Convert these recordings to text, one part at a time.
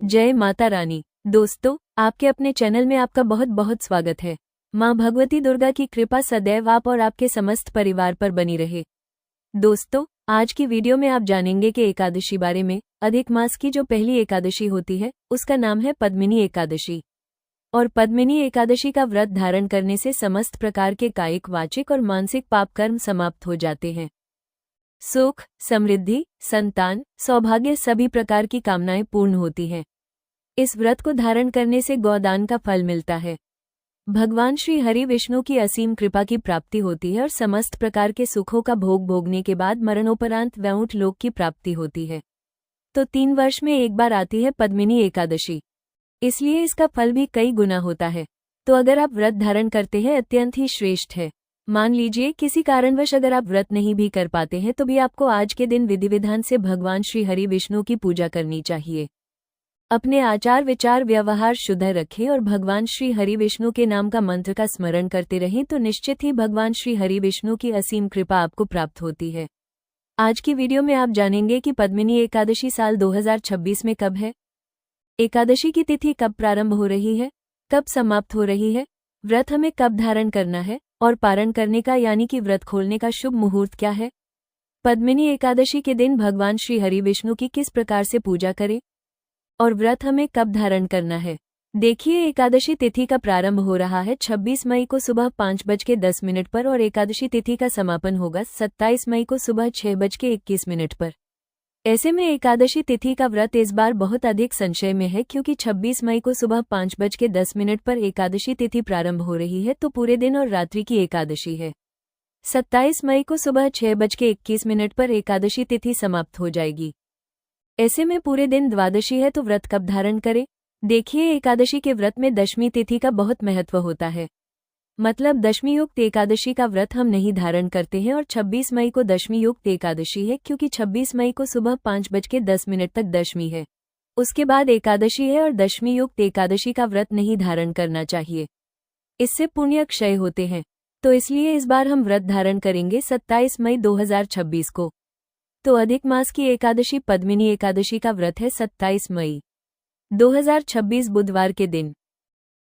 जय माता रानी। दोस्तों, आपके अपने चैनल में आपका बहुत बहुत स्वागत है। माँ भगवती दुर्गा की कृपा सदैव आप और आपके समस्त परिवार पर बनी रहे। दोस्तों, आज की वीडियो में आप जानेंगे कि एकादशी बारे में। अधिक मास की जो पहली एकादशी होती है उसका नाम है पद्मिनी एकादशी। और पद्मिनी एकादशी का व्रत धारण करने से समस्त प्रकार के कायिक, वाचिक और मानसिक पाप कर्म समाप्त हो जाते हैं। सुख, समृद्धि, संतान, सौभाग्य सभी प्रकार की कामनाएं पूर्ण होती हैं। इस व्रत को धारण करने से गौदान का फल मिलता है। भगवान श्री हरि विष्णु की असीम कृपा की प्राप्ति होती है और समस्त प्रकार के सुखों का भोग भोगने के बाद मरणोपरांत वैकुंठ लोक की प्राप्ति होती है। तो 3 वर्ष में एक बार आती है पद्मिनी एकादशी, इसलिए इसका फल भी कई गुना होता है। तो अगर आप व्रत धारण करते हैं अत्यंत ही श्रेष्ठ है। मान लीजिए किसी कारणवश अगर आप व्रत नहीं भी कर पाते हैं तो भी आपको आज के दिन विधि विधान से भगवान श्री हरि विष्णु की पूजा करनी चाहिए। अपने आचार विचार व्यवहार शुद्ध रखें और भगवान श्री हरि विष्णु के नाम का मंत्र का स्मरण करते रहें तो निश्चित ही भगवान श्री हरि विष्णु की असीम कृपा आपको प्राप्त होती है। आज की वीडियो में आप जानेंगे कि पद्मिनी एकादशी साल 2026 में कब है, एकादशी की तिथि कब प्रारंभ हो रही है, कब समाप्त हो रही है, व्रत हमें कब धारण करना है और पारण करने का यानी कि व्रत खोलने का शुभ मुहूर्त क्या है, पद्मिनी एकादशी के दिन भगवान श्री हरि विष्णु की किस प्रकार से पूजा करें और व्रत हमें कब धारण करना है। देखिए, एकादशी तिथि का प्रारंभ हो रहा है 26 मई को सुबह 5:10 पर और एकादशी तिथि का समापन होगा 27 मई को सुबह 6:21 पर। ऐसे में एकादशी तिथि का व्रत इस बार बहुत अधिक संशय में है, क्योंकि 26 मई को सुबह 5:10 पर एकादशी तिथि प्रारंभ हो रही है तो पूरे दिन और रात्रि की एकादशी है। 27 मई को सुबह 6:21 पर एकादशी तिथि समाप्त हो जाएगी। ऐसे में पूरे दिन द्वादशी है तो व्रत कब धारण करें। देखिए, एकादशी के व्रत में दशमी तिथि का बहुत महत्व होता है। मतलब दशमी युक्त एकादशी का व्रत हम नहीं धारण करते हैं और 26 मई को दशमी युक्त एकादशी है, क्योंकि 26 मई को सुबह 5:10 तक दशमी है। उसके बाद एकादशी है और दशमी युक्त एकादशी का व्रत नहीं धारण करना चाहिए, इससे पुण्य क्षय होते हैं। तो इसलिए इस बार हम व्रत धारण करेंगे 27 मई 2026 को। तो अधिक मास की एकादशी पद्मिनी एकादशी का व्रत है 27 मई 2026 बुधवार के दिन।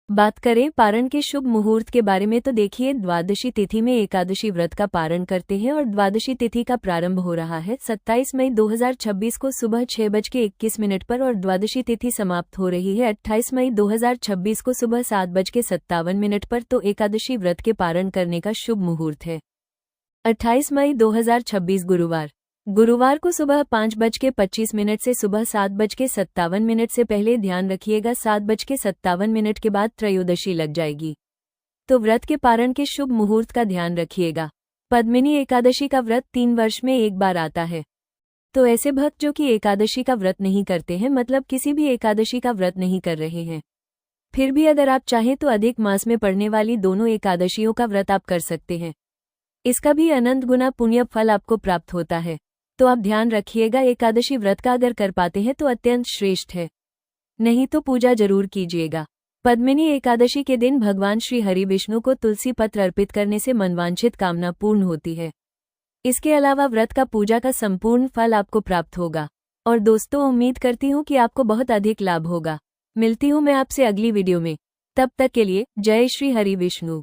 बात करें पारण के शुभ मुहूर्त के बारे में तो देखिए, द्वादशी तिथि में एकादशी व्रत का पारण करते हैं और द्वादशी तिथि का प्रारंभ हो रहा है 27 मई 2026 को सुबह 6:21 पर और द्वादशी तिथि समाप्त हो रही है 28 मई 2026 को सुबह 7:57 पर। तो एकादशी व्रत के पारण करने का शुभ मुहूर्त है 28 मई 2026 गुरुवार को सुबह 5:25 से सुबह 7:57 से पहले। ध्यान रखिएगा, 7:57 के बाद त्रयोदशी लग जाएगी, तो व्रत के पारण के शुभ मुहूर्त का ध्यान रखिएगा। पद्मिनी एकादशी का व्रत 3 वर्ष में एक बार आता है। तो ऐसे भक्त जो कि एकादशी का व्रत नहीं करते हैं, मतलब किसी भी एकादशी का व्रत नहीं कर रहे हैं, फिर भी अगर आप चाहें तो अधिक मास में पड़ने वाली दोनों एकादशियों का व्रत आप कर सकते हैं। इसका भी अनंत गुना पुण्य फल आपको प्राप्त होता है। तो आप ध्यान रखिएगा, एकादशी व्रत का अगर कर पाते हैं तो अत्यंत श्रेष्ठ है, नहीं तो पूजा जरूर कीजिएगा। पद्मिनी एकादशी के दिन भगवान श्री हरि विष्णु को तुलसी पत्र अर्पित करने से मनवांछित कामना पूर्ण होती है। इसके अलावा व्रत का पूजा का संपूर्ण फल आपको प्राप्त होगा। और दोस्तों, उम्मीद करती हूँ कि आपको बहुत अधिक लाभ होगा। मिलती हूँ मैं आपसे अगली वीडियो में, तब तक के लिए जय श्री हरि विष्णु।